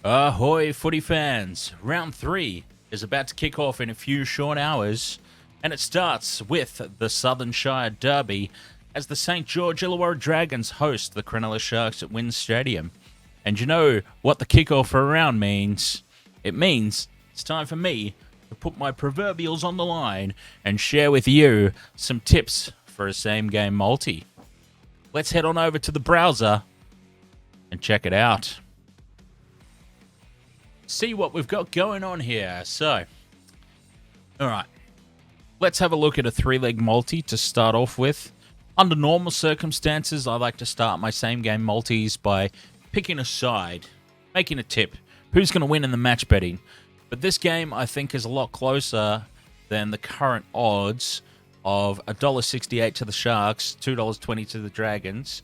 Ahoy, footy fans! Round 3 is about to kick off in a few short hours, and it starts with the Southern Shire Derby as the St George Illawarra Dragons host the Cronulla Sharks at WIN Stadium. And you know what the kickoff for a round means? It means it's time for me to put my proverbials on the line and share with you some tips for a same-game multi. Let's head on over to the browser and check it out. See what we've got going on here. So, alright, let's have a look at a 3-leg multi to start off with. Under normal circumstances, I like to start my same-game multis by picking a side, making a tip, who's going to win in the match betting. But this game, I think, is a lot closer than the current odds of $1.68 to the Sharks, $2.20 to the Dragons.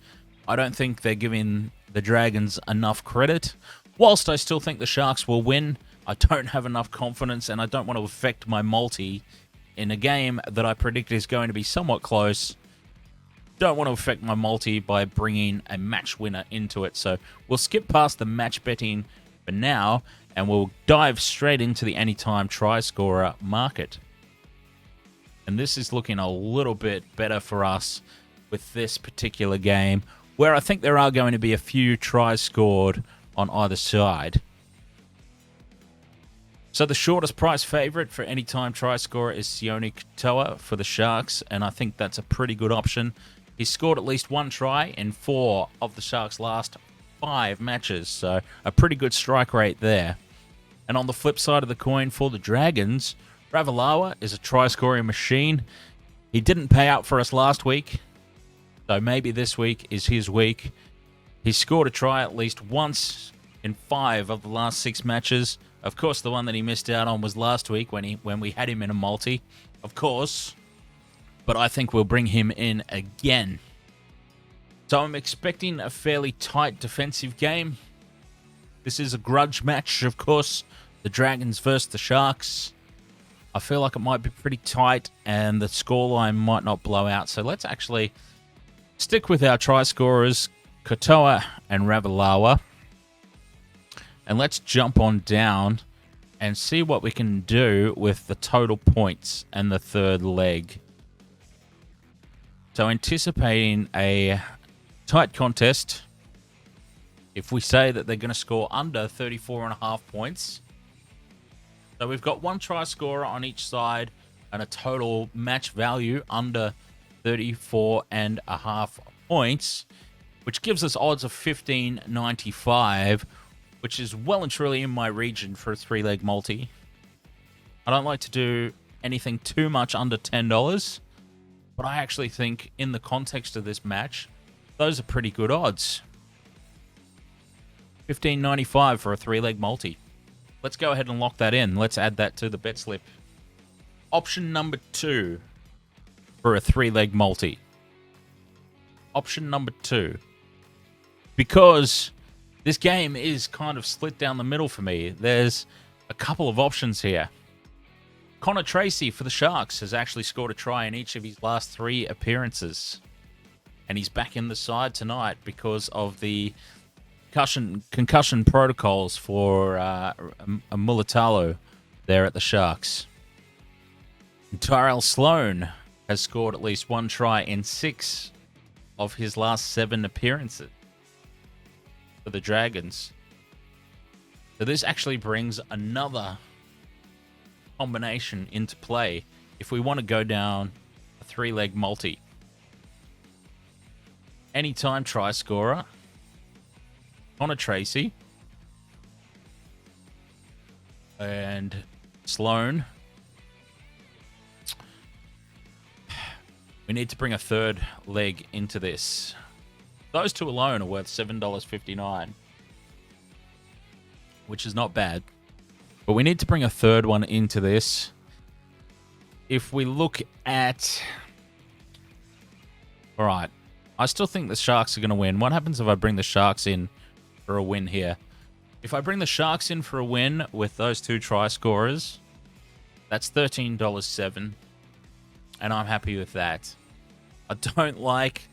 I don't think they're giving the Dragons enough credit. Whilst I still think the Sharks will win, I don't have enough confidence, and I don't want to affect my multi in a game that I predict is going to be somewhat close. Don't want to affect my multi by bringing a match winner into it. So we'll skip past the match betting for now, and we'll dive straight into the anytime try scorer market. And this is looking a little bit better for us with this particular game, where I think there are going to be a few tries scored on either side. So the shortest price favourite for anytime try scorer is Sione Katoa for the Sharks, and I think that's a pretty good option. He's scored at least one try in 4 of the Sharks' last 5 matches, so a pretty good strike rate there. And on the flip side of the coin for the Dragons, Ravalawa is a try-scoring machine. He didn't pay out for us last week, so maybe this week is his week. He scored a try at least once in 5 of the last 6 matches. Of course, the one that he missed out on was last week when we had him in a multi, of course. But I think we'll bring him in again. So I'm expecting a fairly tight defensive game. This is a grudge match, of course. The Dragons versus the Sharks. I feel like it might be pretty tight and the scoreline might not blow out. So let's actually stick with our try scorers, Katoa and Ravalawa. And let's jump on down and see what we can do with the total points and the third leg. So anticipating a tight contest, if we say that they're going to score under 34.5 points. So we've got one try scorer on each side and a total match value under 34.5 points, which gives us odds of 15.95, which is well and truly in my region for a 3-leg multi. I don't like to do anything too much under $10, but I actually think in the context of this match, those are pretty good odds. 15.95 for a 3-leg multi. Let's go ahead and lock that in. Let's add that to the bet slip. Option number 2 for a 3-leg multi. Option number 2. Because this game is kind of split down the middle for me. There's a couple of options here. Connor Tracy for the Sharks has actually scored a try in each of his last 3 appearances. And he's back in the side tonight because of the concussion protocols for Mulatalo there at the Sharks. Tyrell Sloan has scored at least one try in 6 of his last 7 appearances for the Dragons. So this actually brings another combination into play if we want to go down a 3-leg multi. Anytime try scorer, Connor Tracy, and Sloan. We need to bring a third leg into this. Those 2 alone are worth $7.59, which is not bad. But we need to bring a third one into this. If we look at... Alright, I still think the Sharks are going to win. What happens if I bring the Sharks in for a win here? If I bring the Sharks in for a win with those 2 try scorers, that's $13.07. And I'm happy with that. I don't like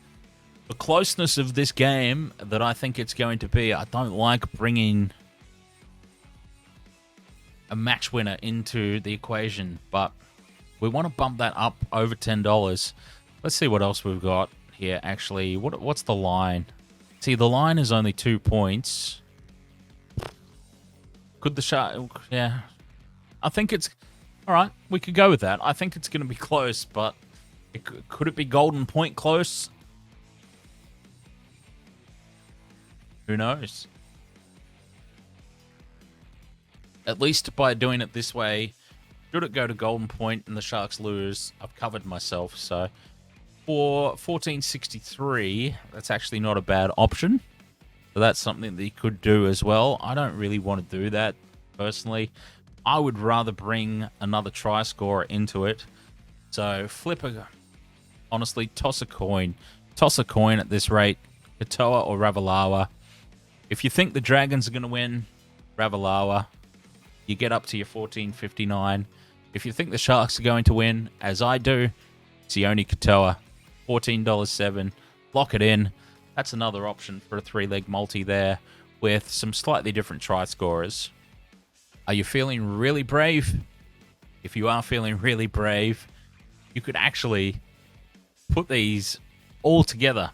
the closeness of this game that I think it's going to be. I don't like bringing a match winner into the equation, but we want to bump that up over $10. Let's see what else we've got here. Actually, what's the line? See, the line is only 2 points. Could the Shark? Yeah, I think it's all right. We could go with that. I think it's going to be close, but could it be golden point close? Who knows? At least by doing it this way, should it go to golden point and the Sharks lose, I've covered myself. So for 14.63, that's actually not a bad option. So that's something that you could do as well. I don't really want to do that personally. I would rather bring another try scorer into it. So honestly, toss a coin. Toss a coin at this rate. Katoa or Ravalawa. If you think the Dragons are going to win, Ravalawa. You get up to your 14.59. If you think the Sharks are going to win, as I do, Sione Katoa, $14.07. Lock it in. That's another option for a 3-leg multi there with some slightly different try scorers. Are you feeling really brave? If you are feeling really brave, you could actually put these all together.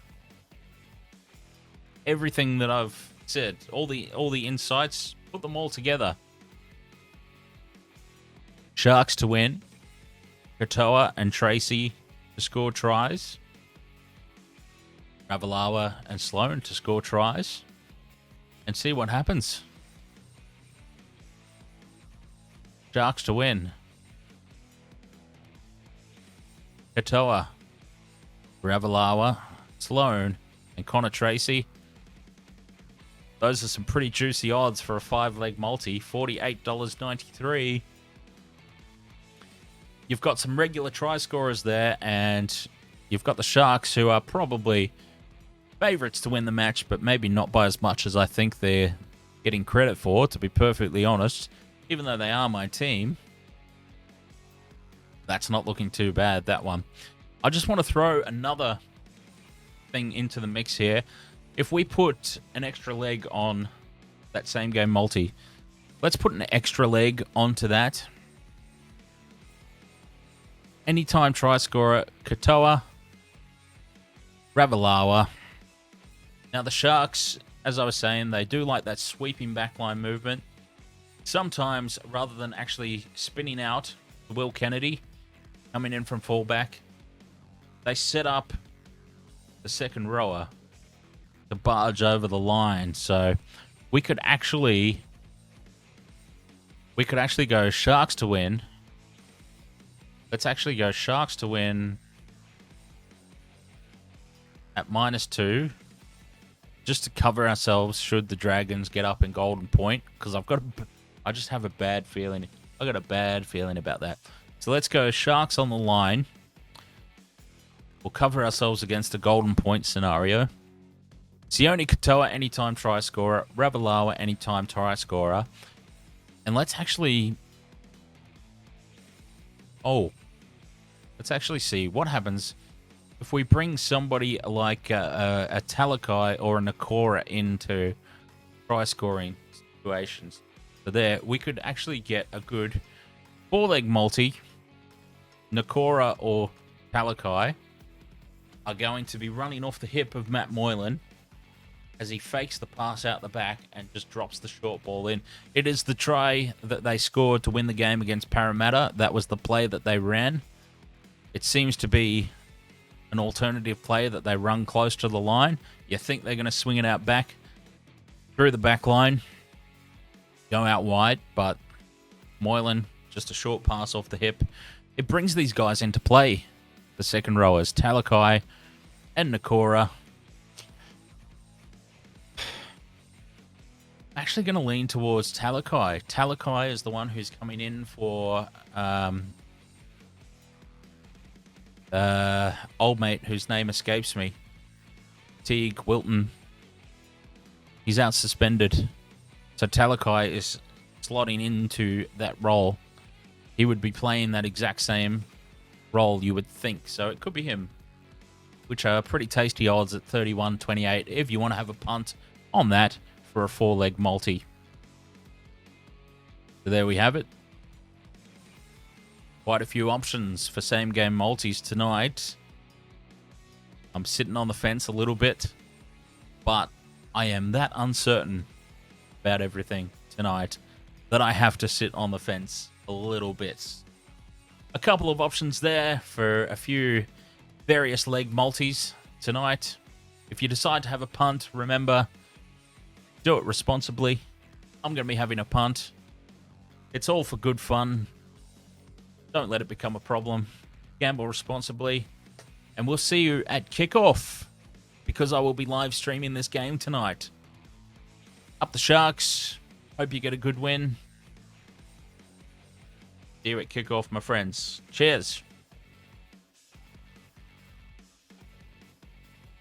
Everything that I've said, all the insights, put them all together. Sharks to win. Katoa and Tracy to score tries. Ravalawa and Sloan to score tries. And see what happens. Sharks to win. Katoa, Ravalawa, Sloan, and Connor Tracy. Those are some pretty juicy odds for a 5-leg multi. $48.93. You've got some regular try scorers there, and you've got the Sharks, who are probably favourites to win the match, but maybe not by as much as I think they're getting credit for, to be perfectly honest. Even though they are my team, that's not looking too bad, that one. I just want to throw another thing into the mix here. If we put an extra leg on that same game multi, let's put an extra leg onto that. Anytime try scorer, Katoa, Ravalawa. Now the Sharks, as I was saying, they do like that sweeping backline movement. Sometimes, rather than actually spinning out Will Kennedy, coming in from fullback, they set up the second rower to barge over the line. So we could actually go Sharks to win. Let's actually go Sharks to win at -2, just to cover ourselves should the Dragons get up in golden point, because I just have a bad feeling. I got a bad feeling about that. So let's go Sharks on the line. We'll cover ourselves against a golden point scenario. Sione Katoa, anytime try scorer. Ravalawa, anytime try scorer. And let's actually see what happens if we bring somebody like a Talakai or a Nakora into try-scoring situations. So there, we could actually get a good 4-leg multi. Nakora or Talakai are going to be running off the hip of Matt Moylan as he fakes the pass out the back and just drops the short ball in. It is the try that they scored to win the game against Parramatta. That was the play that they ran. It seems to be an alternative play that they run close to the line. You think they're going to swing it out back through the back line, go out wide, but Moylan, just a short pass off the hip. It brings these guys into play, the second rowers, Talakai and Nakora. I'm actually going to lean towards Talakai. Talakai is the one who's coming in for old mate whose name escapes me. Teague Wilton. He's out suspended. So Talakai is slotting into that role. He would be playing that exact same role, you would think. So it could be him, which are pretty tasty odds at 31.28 if you want to have a punt on that for a 4-leg multi. So there we have it. Quite a few options for same-game multis tonight. I'm sitting on the fence a little bit, but I am that uncertain about everything tonight that I have to sit on the fence a little bit. A couple of options there for a few various leg multis tonight. If you decide to have a punt, remember, do it responsibly. I'm going to be having a punt. It's all for good fun. Don't let it become a problem. Gamble responsibly. And we'll see you at kickoff, because I will be live streaming this game tonight. Up the Sharks. Hope you get a good win. See you at kickoff, my friends. Cheers.